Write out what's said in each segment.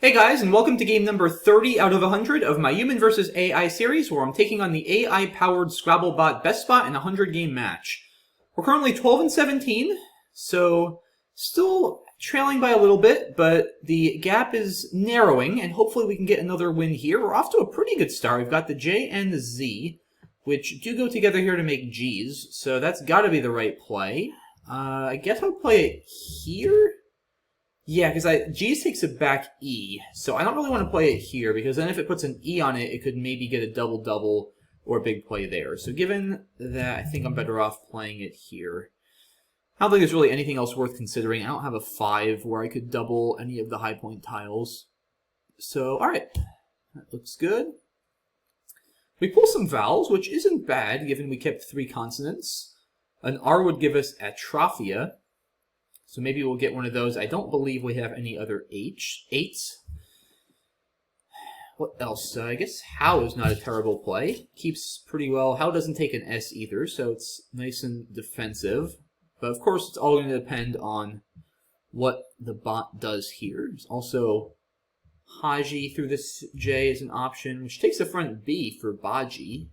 Hey guys, and welcome to game number 30 out of 100 of my Human vs. AI series, where I'm taking on the AI-powered Scrabble bot BestBot in a 100-game match. We're currently 12 and 17, so still trailing by a little bit, but the gap is narrowing, and hopefully we can get another win here. We're off to a pretty good start. We've got the J and the Z, which do go together here to make G's, so that's got to be the right play. I guess I'll play it here. Yeah, because G's takes it back E, so I don't really want to play it here, because then if it puts an E on it, it could maybe get a double-double or a big play there. So given that, I think I'm better off playing it here. I don't think there's really anything else worth considering. I don't have a 5 where I could double any of the high point tiles. So, alright. That looks good. We pull some vowels, which isn't bad, given we kept 3 consonants. An R would give us atrophia. So maybe we'll get one of those. I don't believe we have any other eights. What else? I guess how is not a terrible play. Keeps pretty well. How doesn't take an S either, so it's nice and defensive. But of course, it's all going to depend on what the bot does here. There's also Haji through this J is an option, which takes the front B for Baji.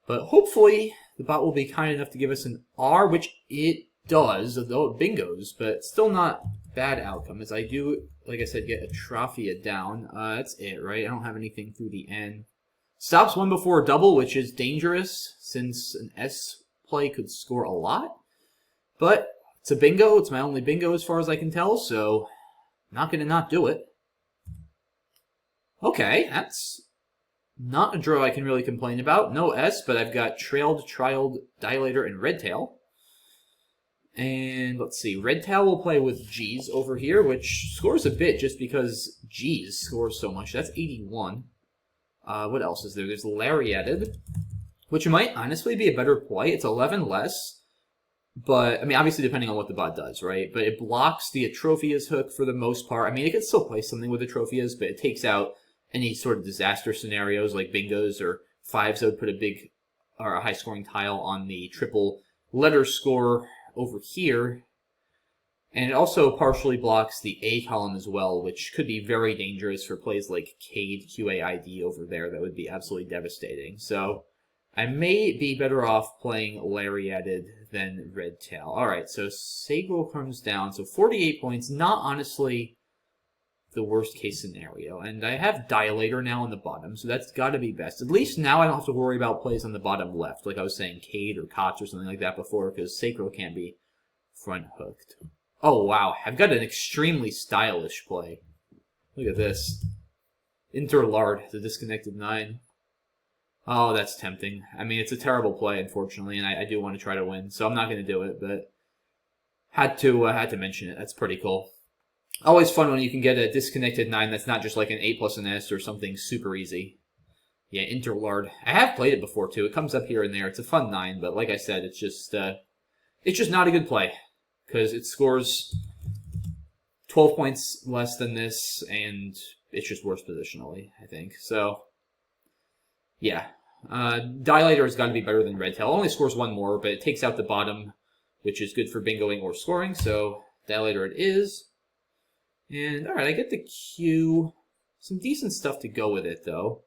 But hopefully, the bot will be kind enough to give us an R, which it does, although it bingos, but still not bad outcome, as I do, like I said, get atrophia down. That's it, right? I don't have anything through the N. Stops one before a double, which is dangerous, since an S play could score a lot. But it's a bingo. It's my only bingo as far as I can tell, so I'm not going to not do it. Okay, that's not a draw I can really complain about. No S, but I've got trailed, trialed, dilator, and red tail. And let's see, red tail will play with G's over here, which scores a bit just because G's scores so much. That's 81. What else is there? There's lariated, which might honestly be a better play. It's 11 less, but, I mean, obviously depending on what the bot does, right? But it blocks the atrophia's hook for the most part. I mean, it can still play something with atrophias, but it takes out any sort of disaster scenarios like bingos or 5s that would put a big or a high-scoring tile on the triple letter score over here, and it also partially blocks the A column as well, which could be very dangerous for plays like Cade, QAID over there. That would be absolutely devastating. So I may be better off playing lariated than red tail. Alright, so Sagro comes down, so 48 points, not honestly the worst case scenario. And I have dilator now on the bottom, so that's got to be best. At least now I don't have to worry about plays on the bottom left, like I was saying Cade or Cots or something like that before, because Sacro can't be front hooked. Oh wow, I've got an extremely stylish play. Look at this. Interlard, the disconnected 9. Oh, that's tempting. I mean, it's a terrible play, unfortunately, and I do want to try to win, so I'm not going to do it, but had to mention it. That's pretty cool. Always fun when you can get a disconnected 9 that's not just like an A plus an S or something super easy. Yeah, Interlard. I have played it before too. It comes up here and there. It's a fun 9, but like I said, it's just not a good play because it scores 12 points less than this, and it's just worse positionally, I think. So, yeah, Dilator has got to be better than Red Tail. It only scores 1 more, but it takes out the bottom, which is good for bingoing or scoring. So Dilator it is. And, alright, I get the Q. Some decent stuff to go with it, though.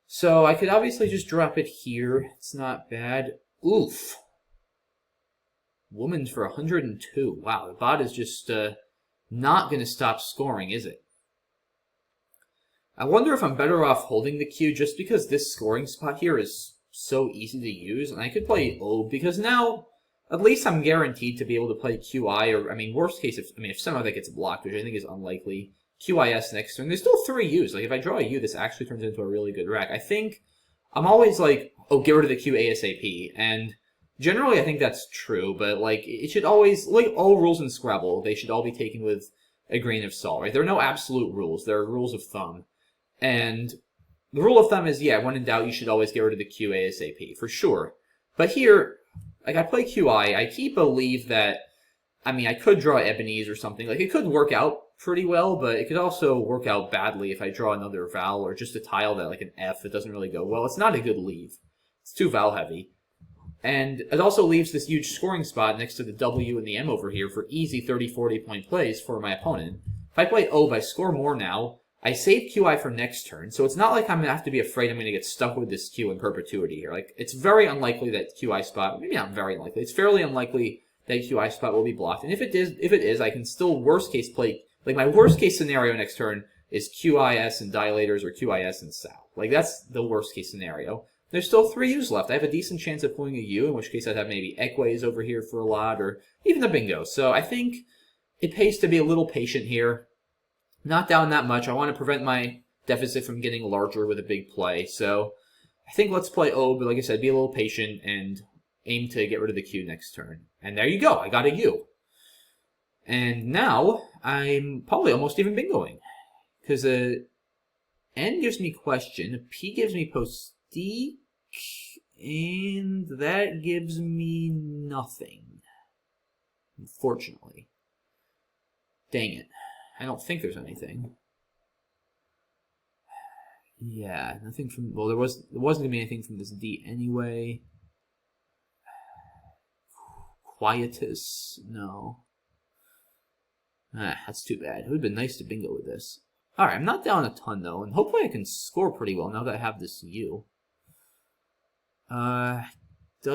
So, I could obviously just drop it here. It's not bad. Oof. Woman's for 102. Wow, the bot is just not going to stop scoring, is it? I wonder if I'm better off holding the Q just because this scoring spot here is so easy to use. And I could play O because now at least I'm guaranteed to be able to play QI, or, I mean, worst case, if somehow that gets blocked, which I think is unlikely, QIS next turn. There's still 3 U's. Like, if I draw a U, this actually turns into a really good rack. I think I'm always like, oh, get rid of the Q ASAP, and generally I think that's true, but, like, it should always, like all rules in Scrabble, they should all be taken with a grain of salt, right? There are no absolute rules. There are rules of thumb. And the rule of thumb is, yeah, when in doubt, you should always get rid of the Q ASAP, for sure. But here, like, I play QI, I keep believe that, I mean, I could draw Ebony's or something. Like, it could work out pretty well, but it could also work out badly if I draw another vowel or just a tile that, like, an F that doesn't really go well. It's not a good leave. It's too vowel heavy. And it also leaves this huge scoring spot next to the W and the M over here for easy 30, 40-point plays for my opponent. If I play O, I score more now. I save QI for next turn, so it's not like I'm going to have to be afraid I'm going to get stuck with this Q in perpetuity here. Like, it's very unlikely that QI spot, maybe not very unlikely, it's fairly unlikely that QI spot will be blocked. And if it is, I can still worst case play, like my worst case scenario next turn is QIS and dilators or QIS and Sal. Like, that's the worst case scenario. There's still 3 U's left. I have a decent chance of pulling a U, in which case I'd have maybe Equays over here for a lot, or even a bingo. So I think it pays to be a little patient here. Not down that much. I want to prevent my deficit from getting larger with a big play. So I think let's play O, but like I said, be a little patient and aim to get rid of the Q next turn. And there you go. I got a U. And now I'm probably almost even bingoing. Because N gives me question, P gives me postique, and that gives me nothing. Unfortunately. Dang it. I don't think there's anything. Yeah, nothing from... Well, there wasn't going to be anything from this D anyway. Quietus? No. That's too bad. It would have been nice to bingo with this. Alright, I'm not down a ton, though, and hopefully I can score pretty well now that I have this U. I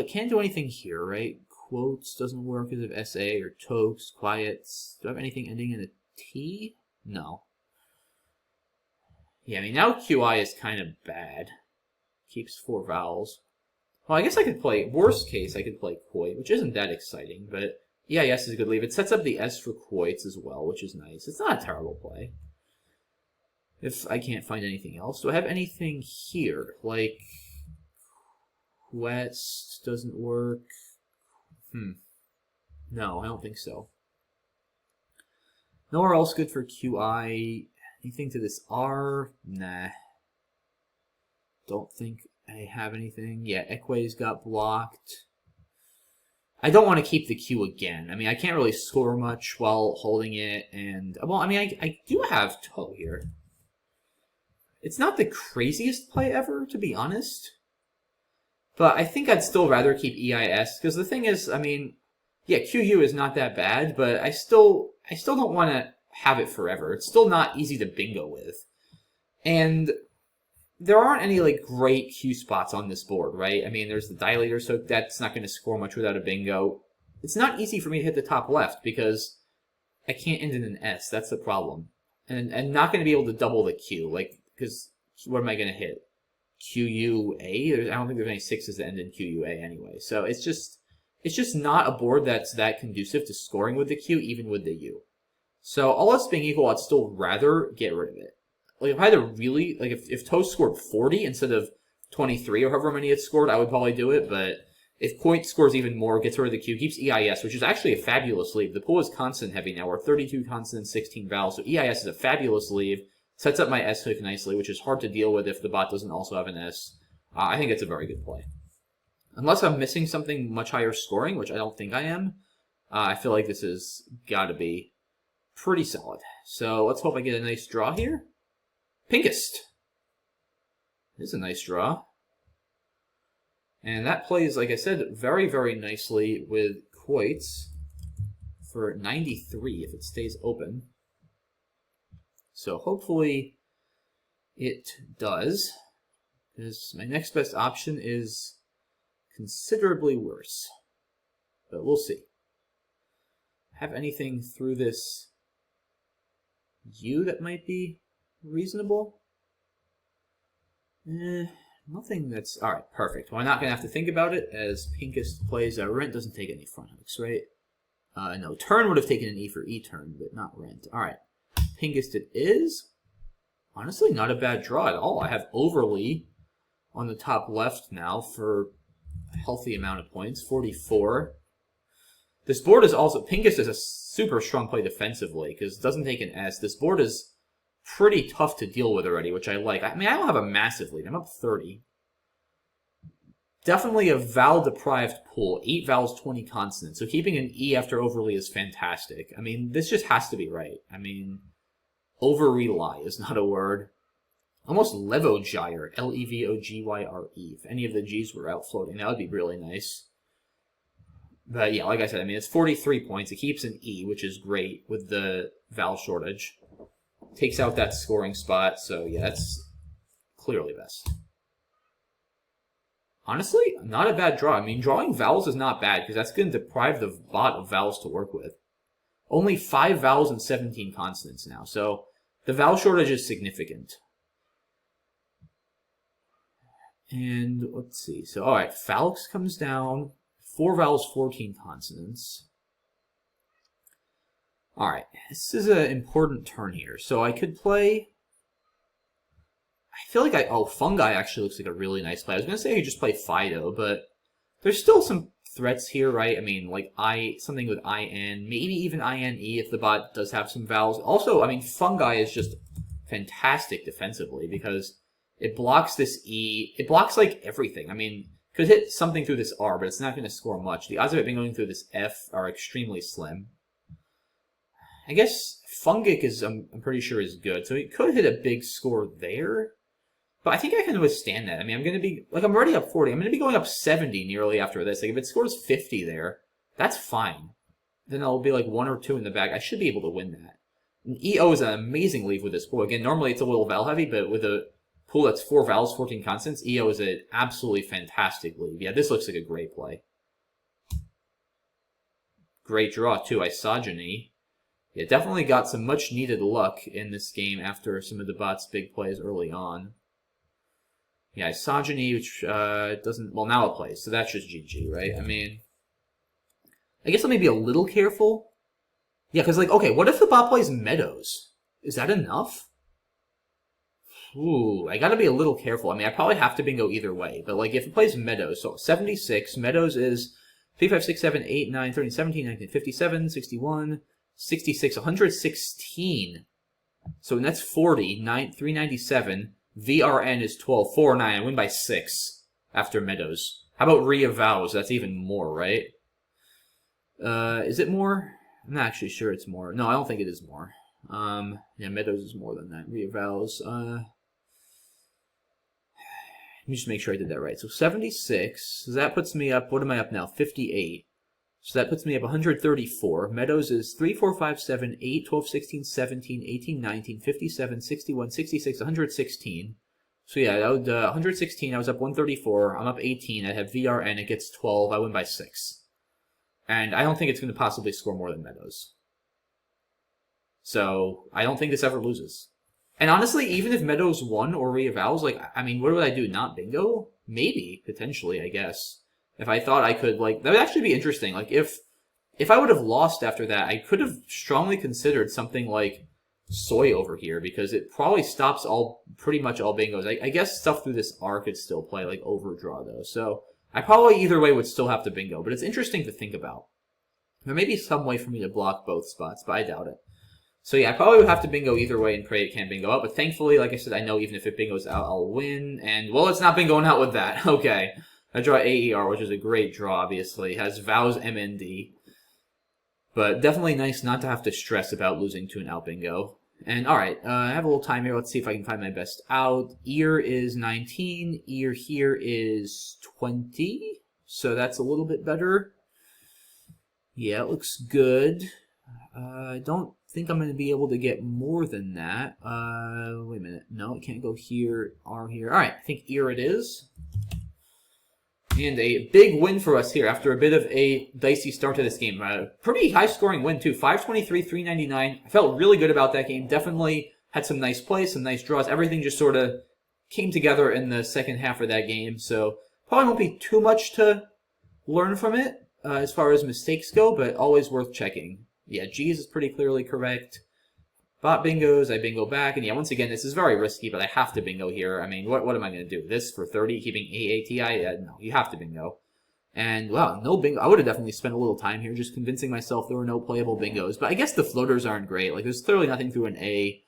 can't do anything here, right? Quotes doesn't work because of SA or tokes, quiets. Do I have anything ending in a T? No. Yeah, I mean, now QI is kind of bad. Keeps 4 vowels. Well, I guess I could play, worst case, I could play Quoit, which isn't that exciting, but EIS is a good leave. It sets up the S for Quoits as well, which is nice. It's not a terrible play. If I can't find anything else. Do I have anything here? Like, Quest doesn't work. No, I don't think so. Nowhere else good for QI. Anything to this R? Nah. Don't think I have anything. Yeah, Equays got blocked. I don't want to keep the Q again. I mean, I can't really score much while holding it. And, well, I mean, I do have toe here. It's not the craziest play ever, to be honest. But I think I'd still rather keep EIS. Because the thing is, I mean, yeah, QU is not that bad, but I still don't want to have it forever. It's still not easy to bingo with. And there aren't any, like, great Q spots on this board, right? I mean, there's the dilator, so that's not going to score much without a bingo. It's not easy for me to hit the top left because I can't end in an S. That's the problem. And not going to be able to double the Q, like, because what am I going to hit? QUA? I don't think there's any 6s that end in QUA anyway. So it's just not a board that's that conducive to scoring with the Q, even with the U. So all else being equal, I'd still rather get rid of it. Like, if I had to really, like, if Toast scored 40 instead of 23 or however many it scored, I would probably do it. But if Point scores even more, gets rid of the Q, keeps EIS, which is actually a fabulous leave. The pool is consonant heavy now. We're 32 consonants, 16 vowels. So EIS is a fabulous leave. Sets up my S hook nicely, which is hard to deal with if the bot doesn't also have an S. I think it's a very good play. Unless I'm missing something much higher scoring, which I don't think I am, I feel like this has got to be pretty solid. So let's hope I get a nice draw here. Pinkest. This is a nice draw. And that plays, like I said, very, very nicely with Quoits for 93 if it stays open. So hopefully it does, because my next best option is considerably worse. But we'll see. Have anything through this U that might be reasonable? Nothing that's... Alright, perfect. Well, I'm not going to have to think about it, as Pinkest plays Rent doesn't take any front hooks, right? No, Turn would have taken an E for E-turn, but not Rent. Alright. Pinkest it is. Honestly, not a bad draw at all. I have Overly on the top left now for a healthy amount of points, 44. This board is also... Pinkest is a super strong play defensively, because it doesn't take an S. This board is pretty tough to deal with already, which I like. I mean, I don't have a massive lead. I'm up 30. Definitely a vowel-deprived pool. 8 vowels, 20 consonants. So keeping an E after Overly is fantastic. I mean, this just has to be right. I mean... Over-rely is not a word. Almost Levogyre, L-E-V-O-G-Y-R-E. If any of the G's were out floating, that would be really nice. But yeah, like I said, I mean, it's 43 points. It keeps an E, which is great with the Val shortage. Takes out that scoring spot, so yeah, that's clearly best. Honestly, not a bad draw. I mean, drawing vowels is not bad, because that's going to deprive the bot of vowels to work with. Only 5 vowels and 17 consonants now, so the vowel shortage is significant. And let's see. So, alright, Falx comes down. 4 vowels, 14 consonants. Alright, this is an important turn here. So I could play... I feel like oh, Fungi actually looks like a really nice play. I was going to say I could just play Fido, but there's still some threats here, right? I mean, like something with IN, maybe even INE if the bot does have some vowels. Also, I mean, Fungi is just fantastic defensively because it blocks this E. It blocks, like, everything. I mean, could hit something through this R, but it's not going to score much. The odds of it being going through this F are extremely slim. I guess Fungic is, I'm pretty sure, is good. So it could hit a big score there. But I think I can withstand that. I mean, I'm going to be, like, I'm already up 40. I'm going to be going up 70 nearly after this. Like, if it scores 50 there, that's fine. Then I'll be, like, 1 or 2 in the back. I should be able to win that. And EO is an amazing leave with this pool. Again, normally it's a little vowel heavy, but with a pool that's 4 vowels, 14 consonants, EO is an absolutely fantastic leave. Yeah, this looks like a great play. Great draw, too. Isogeny. Yeah, definitely got some much-needed luck in this game after some of the bot's big plays early on. Yeah, Isogeny, which doesn't... Well, now it plays, so that's just GG, right? I mean... I guess let me be a little careful. Yeah, because, like, okay, what if the bot plays Meadows? Is that enough? Ooh, I gotta be a little careful. I mean, I probably have to bingo either way, but, like, if it plays Meadows, so 76, Meadows is 3, 5, 6, 7, 8, 9, 13, 17, 19, 57, 61, 66, 116. So that's 40, 397... VRN is 12, 4, 9. I win by 6 after Meadows. How about Rhea Vows? That's even more, right? Is it more? I'm not actually sure it's more. No, I don't think it is more. Yeah, Meadows is more than that. Rhea Vows. Let me just make sure I did that right. So 76. So that puts me up, what am I up now? 58. So that puts me up 134. Meadows is 3, 4, 5, 7, 8, 12, 16, 17, 18, 19, 57, 61, 66, 116. So yeah, that would, 116, I was up 134. I'm up 18. I have VRN, it gets 12. I win by 6. And I don't think it's going to possibly score more than Meadows. So I don't think this ever loses. And honestly, even if Meadows won or reavowals, like, I mean, what would I do? Not bingo? Maybe, potentially, I guess. If I thought I could, like, that would actually be interesting. Like, if I would have lost after that, I could have strongly considered something like Soy over here, because it probably stops pretty much all bingos. I guess stuff through this R could still play, like Overdraw, though. So I probably either way would still have to bingo, but it's interesting to think about. There may be some way for me to block both spots, but I doubt it. So yeah, I probably would have to bingo either way and pray it can't bingo out, but thankfully, like I said, I know even if it bingoes out, I'll win, and, well, it's not bingoing out with that. Okay. I draw AER, which is a great draw, obviously. It has Vows MND. But definitely nice not to have to stress about losing to an out bingo. And alright, I have a little time here. Let's see if I can find my best out. Ear is 19. Ear here is 20. So that's a little bit better. Yeah, it looks good. I don't think I'm going to be able to get more than that. Wait a minute. No, it can't go here. R here. Alright, I think ear it is. And a big win for us here after a bit of a dicey start to this game. Pretty high-scoring win, too. 523, 399. I felt really good about that game. Definitely had some nice plays, some nice draws. Everything just sort of came together in the second half of that game. So probably won't be too much to learn from it as far as mistakes go, but always worth checking. Yeah, G's is pretty clearly correct. Bot bingos, I bingo back, and yeah, once again, this is very risky, but I have to bingo here. I mean, what am I going to do? This for 30, keeping AATI? No, you have to bingo. And, wow, no bingo. I would have definitely spent a little time here just convincing myself there were no playable bingos, but I guess the floaters aren't great. Like, there's clearly nothing through an A,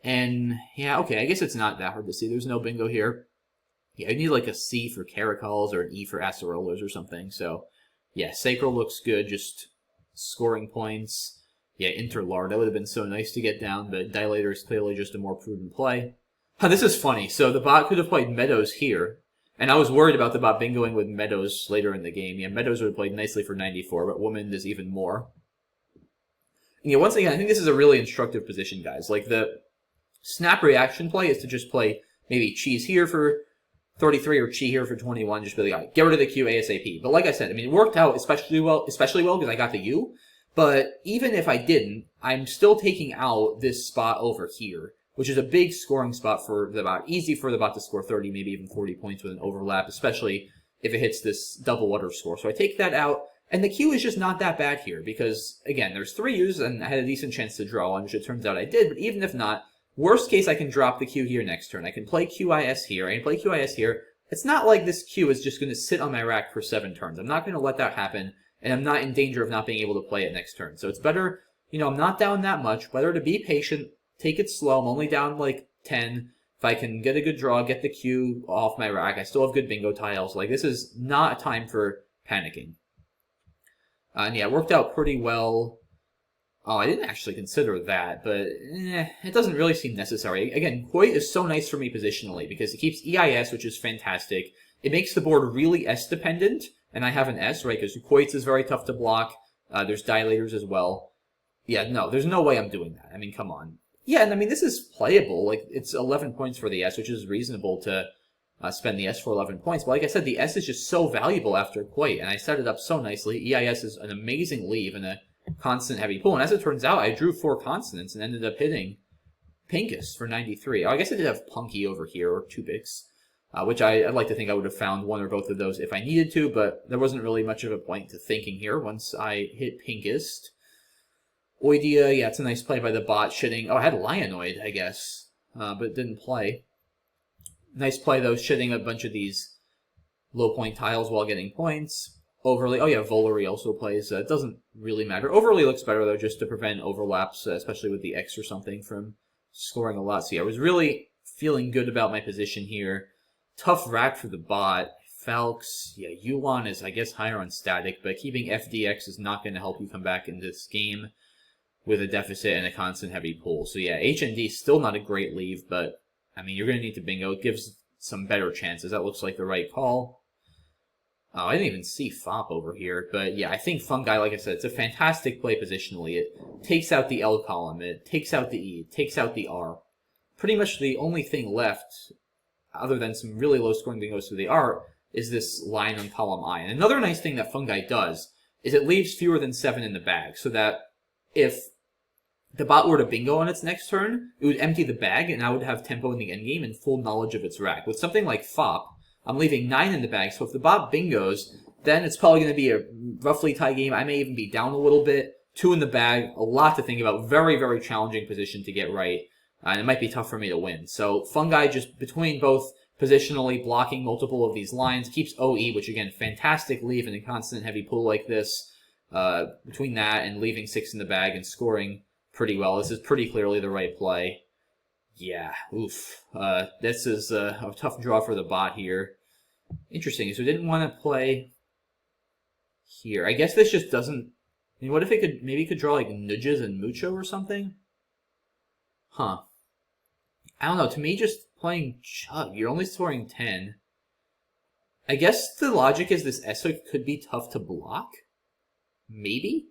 and, yeah, okay, I guess it's not that hard to see. There's no bingo here. Yeah, I need, like, a C for caracols or an E for acerolas or something, so, yeah, sacral looks good, just scoring points. Yeah, Interlard, that would have been so nice to get down, but Dilator is clearly just a more prudent play. This is funny. So the bot could have played Meadows here, And I was worried about the bot bingoing with Meadows later in the game. Yeah, Meadows would have played nicely for 94, but Woman is even more. And yeah, once again, I think this is a really instructive position, guys. Like, the snap reaction play is to just play maybe cheese here for 33 or chi here for 21. Just be like, get rid of the Q ASAP. But like I said, I mean, it worked out especially well because I got the U. But even if I didn't, I'm still taking out this spot over here, which is a big scoring spot for the bot. Easy for the bot to score 30, maybe even 40 points with an overlap, especially if it hits this double underscore. So I take that out. And the Q is just not that bad here because, again, there's 3 U's and I had a decent chance to draw one, which it turns out I did. But even if not, worst case, I can drop the Q here next turn. I can play QIS here. I can play QIS here. It's not like this Q is just going to sit on my rack for 7 turns. I'm not going to let that happen, and I'm not in danger of not being able to play it next turn. So it's better, you know, I'm not down that much. Better to be patient, take it slow. I'm only down like 10. If I can get a good draw, get the Q off my rack, I still have good bingo tiles. Like, this is not a time for panicking. And yeah, it worked out pretty well. Oh, I didn't actually consider that, but it doesn't really seem necessary. Again, Quoit is so nice for me positionally because it keeps EIS, which is fantastic. It makes the board really S-dependent, and I have an S, right, because Quoits is very tough to block. There's Dilators as well. Yeah, no, there's no way I'm doing that. I mean, come on. Yeah, and I mean, this is playable. Like, it's 11 points for the S, which is reasonable to spend the S for 11 points. But like I said, the S is just so valuable after Quoit, and I set it up so nicely. EIS is an amazing leave and a constant heavy pull. And as it turns out, I drew 4 consonants and ended up hitting Pincus for 93. Oh, I guess I did have Punky over here, or Tubix, which I'd like to think I would have found one or both of those if I needed to, but there wasn't really much of a point to thinking here once I hit Pincus. Oidea, yeah, it's a nice play by the bot, shitting. Oh, I had Lionoid, I guess, but it didn't play. Nice play, though, shitting a bunch of these low point tiles while getting points. Overly, oh yeah, Volery also plays. It doesn't really matter. Overly looks better, though, just to prevent overlaps, especially with the X or something, from scoring a lot. So yeah, I was really feeling good about my position here. Tough rack for the bot. Falx, yeah, Yuan is, I guess, higher on static, but keeping FDX is not going to help you come back into this game with a deficit and a constant heavy pull. So yeah, HND still not a great leave, but, I mean, you're going to need to bingo. It gives some better chances. That looks like the right call. Oh, I didn't even see Fop over here, but yeah, I think Fungi, like I said, it's a fantastic play positionally. It takes out the L column, it takes out the E, it takes out the R. Pretty much the only thing left, other than some really low scoring bingos to the R, is this line on column I. And another nice thing that Fungi does is it leaves fewer than 7 in the bag, so that if the bot were to bingo on its next turn, it would empty the bag, and I would have tempo in the endgame and full knowledge of its rack. With something like Fop, I'm leaving 9 in the bag, so if the bot bingos, then it's probably going to be a roughly tie game. I may even be down a little bit. 2 in the bag, a lot to think about. Very, very challenging position to get right, and it might be tough for me to win. So Fungi, just between both positionally blocking multiple of these lines, keeps OE, which again, fantastic leave in a constant heavy pull like this. Between that and leaving 6 in the bag and scoring pretty well, this is pretty clearly the right play. Yeah, oof. This is a tough draw for the bot here. Interesting, so it didn't want to play here. I guess this just doesn't... I mean, what if it could... Maybe it could draw, like, Nudges and Mucho or something? Huh. I don't know, to me, just playing Chug, you're only scoring 10. I guess the logic is this S-hook could be tough to block? Maybe?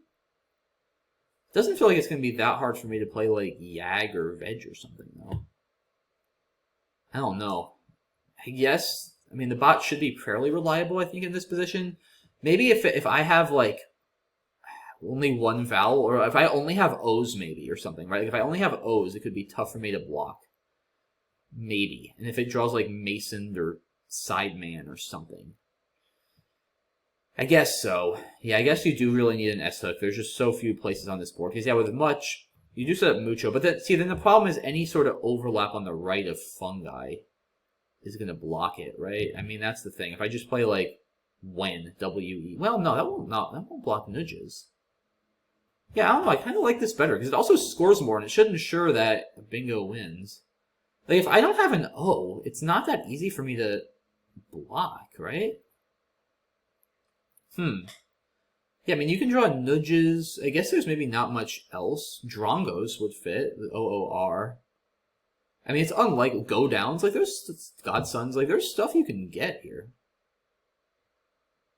Doesn't feel like it's going to be that hard for me to play, like, Yag or Veg or something, though. I don't know. I guess... I mean, the bot should be fairly reliable, I think, in this position. Maybe if I have, like, only one vowel, or if I only have O's, maybe, or something, right? Like, if I only have O's, it could be tough for me to block. Maybe. And if it draws, like, Mason or Sideman or something. I guess so. Yeah, I guess you do really need an S-hook. There's just so few places on this board. Because, yeah, with much, you do set up Mucho. But then, see, then the problem is any sort of overlap on the right of Fungi is going to block it, right? I mean, that's the thing. If I just play, like, When, W-E... Well, no, that won't block Nudges. Yeah, I don't know. I kind of like this better, because it also scores more, and it should ensure that a bingo wins. Like, if I don't have an O, it's not that easy for me to block, right? Yeah, I mean, you can draw Nudges. I guess there's maybe not much else. Drongos would fit, with O-O-R. I mean, it's unlike go downs. Like, there's godsons. Like, there's stuff you can get here.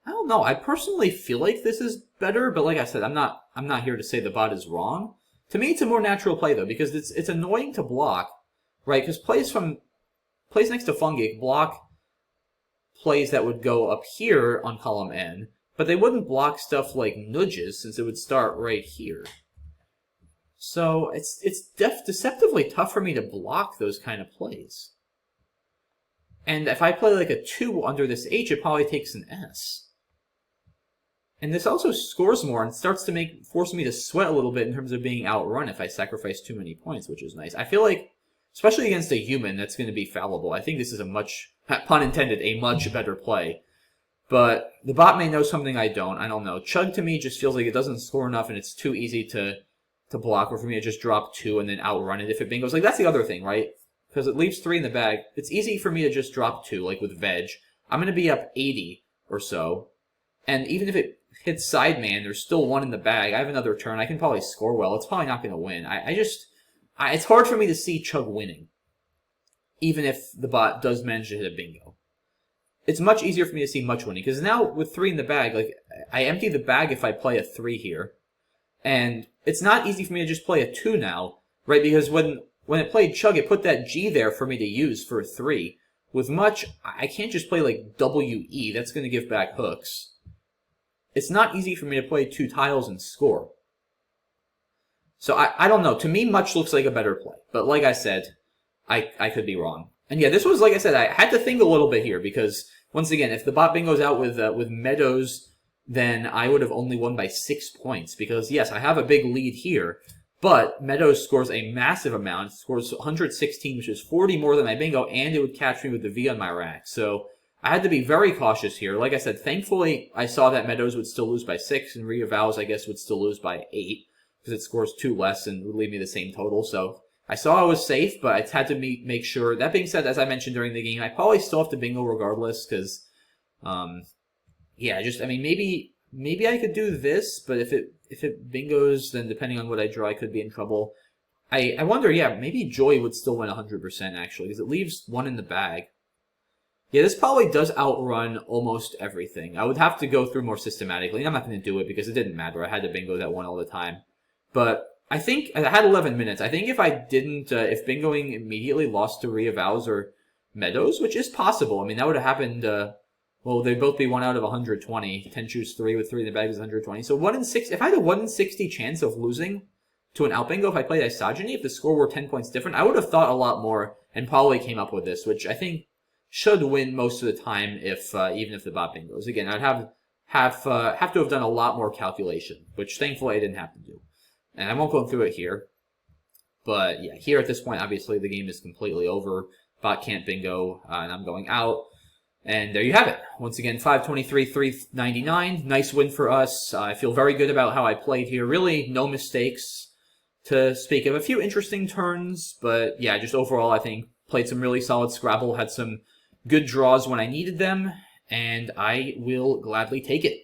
I don't know. I personally feel like this is better, but like I said, I'm not here to say the bot is wrong. To me, it's a more natural play though, because it's annoying to block, right? Because plays next to Fungic block plays that would go up here on column N, but they wouldn't block stuff like nudges since it would start right here. So it's deceptively tough for me to block those kind of plays. And if I play like a 2 under this H, it probably takes an S. And this also scores more and starts to force me to sweat a little bit in terms of being outrun if I sacrifice too many points, which is nice. I feel like, especially against a human that's going to be fallible, I think this is a much, pun intended, a much better play. But the bot may know something I don't know. Chug to me just feels like it doesn't score enough and it's too easy to block, or for me to just drop 2 and then outrun it if it bingos. Like, that's the other thing, right? Because it leaves 3 in the bag. It's easy for me to just drop 2, like with Veg. I'm going to be up 80 or so. And even if it hits Sideman, there's still 1 in the bag. I have another turn. I can probably score well. It's probably not going to win. It's hard for me to see Chug winning, even if the bot does manage to hit a bingo. It's much easier for me to see Much winning, because now with 3 in the bag, like, I empty the bag if I play a 3 here. And it's not easy for me to just play a 2 now, right? Because when it played Chug, it put that G there for me to use for a 3. With Much, I can't just play like WE. That's going to give back hooks. It's not easy for me to play 2 tiles and score. So I don't know. To me, Much looks like a better play. But like I said, I could be wrong. And yeah, this was, like I said, I had to think a little bit here because, once again, if the bot bingo's out with Meadows, then I would have only won by 6 points. Because, yes, I have a big lead here, but Meadows scores a massive amount. It scores 116, which is 40 more than my bingo, and it would catch me with the V on my rack. So I had to be very cautious here. Like I said, thankfully, I saw that Meadows would still lose by 6, and Ria Vows, I guess, would still lose by 8, because it scores 2 less and would leave me the same total. So I saw I was safe, but I had to make sure. That being said, as I mentioned during the game, I probably still have to bingo regardless, because, yeah, I mean, maybe I could do this, but if it bingos, then depending on what I draw, I could be in trouble. I wonder, yeah, maybe Joy would still win 100%, actually, because it leaves 1 in the bag. Yeah, this probably does outrun almost everything. I would have to go through more systematically, and I'm not going to do it because it didn't matter. I had to bingo that 1 all the time. But I think, I had 11 minutes. I think if I didn't, if bingoing immediately lost to Ria Vows or Meadows, which is possible, I mean, that would have happened, well, they'd both be 1 out of 120. 10 choose 3 with 3 in the bag is 120. So 1 in 6, if I had a 1 in 60 chance of losing to an out bingo if I played Isogeny, if the score were 10 points different, I would have thought a lot more and probably came up with this, which I think should win most of the time if even if the bot bingos. Again, I'd have to have done a lot more calculation, which thankfully I didn't have to do. And I won't go through it here. But yeah, here at this point, obviously the game is completely over. Bot can't bingo, and I'm going out. And there you have it. Once again, 523, 399. Nice win for us. I feel very good about how I played here. Really, no mistakes to speak of. A few interesting turns, but yeah, just overall, I think played some really solid Scrabble. Had some good draws when I needed them, and I will gladly take it.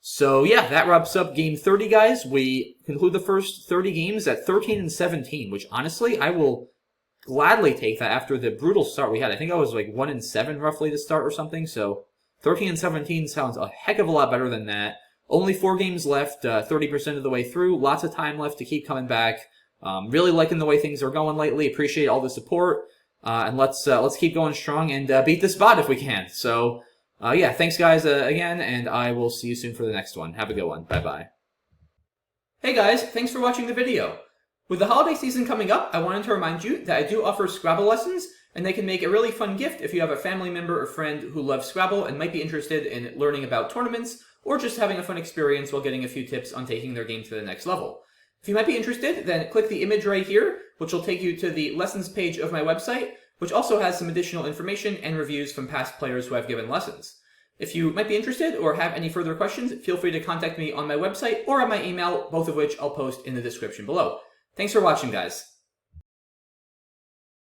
So yeah, that wraps up game 30, guys. We conclude the first 30 games at 13 and 17, which honestly, I will gladly take that after the brutal start we had. I think I was like 1 and 7 roughly to start or something. So 13 and 17 sounds a heck of a lot better than that. Only 4 games left, 30% of the way through. Lots of time left to keep coming back. Really liking the way things are going lately. Appreciate all the support. And let's keep going strong and beat this bot if we can. So yeah, thanks guys again, and I will see you soon for the next one. Have a good one. Bye-bye. Hey guys, thanks for watching the video. With the holiday season coming up, I wanted to remind you that I do offer Scrabble lessons, and they can make a really fun gift if you have a family member or friend who loves Scrabble and might be interested in learning about tournaments, or just having a fun experience while getting a few tips on taking their game to the next level. If you might be interested, then click the image right here, which will take you to the lessons page of my website, which also has some additional information and reviews from past players who have given lessons. If you might be interested or have any further questions, feel free to contact me on my website or on my email, both of which I'll post in the description below. Thanks for watching, guys.